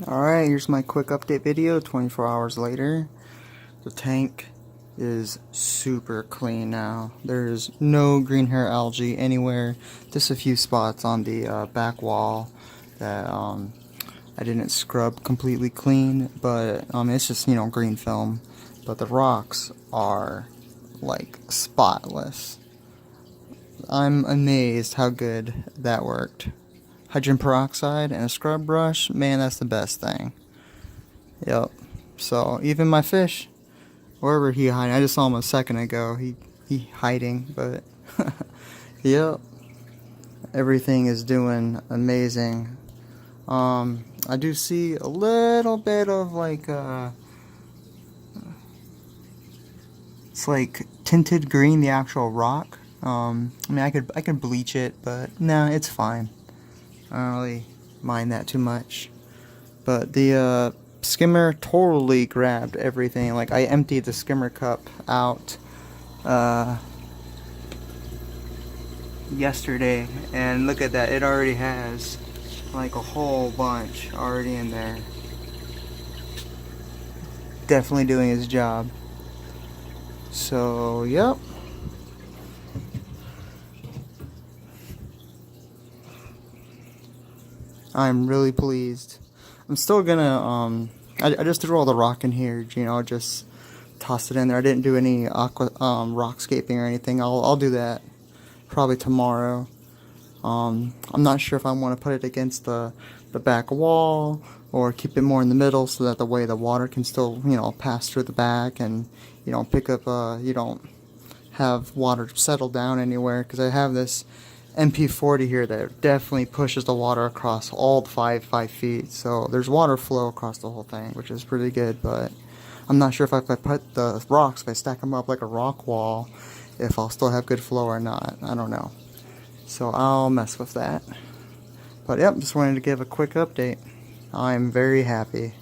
Alright, here's my quick update video 24 hours later. The tank is super clean now. There's no green hair algae anywhere. Just a few spots on the back wall that I didn't scrub completely clean, but it's just, green film. But the rocks are like spotless. I'm amazed how good that worked. Hydrogen peroxide and a scrub brush, man, that's the best thing. Yep. So even my fish, wherever he hiding, I just saw him a second ago. He hiding, but yep. Everything is doing amazing. I do see a little bit of like it's like tinted green, the actual rock. I could bleach it, but nah, it's fine. I don't really mind that too much. But the skimmer totally grabbed everything. Like, I emptied the skimmer cup out yesterday, and look at that, it already has like a whole bunch already in there. Definitely doing his job. So, yep. I'm really pleased. I'm still gonna, I just threw all the rock in here, just tossed it in there. I didn't do any rockscaping or anything. I'll do that probably tomorrow. I'm not sure if I want to put it against the back wall or keep it more in the middle so that the way the water can still, pass through the back and, pick up, you don't have water settle down anywhere, because I have this MP40 here that definitely pushes the water across all the 5 feet, so there's water flow across the whole thing, which is pretty good. But I'm not sure if I put the rocks, if I stack them up like a rock wall, if I'll still have good flow or not. I don't know, so I'll mess with that. But yep, just wanted to give a quick update. I'm very happy.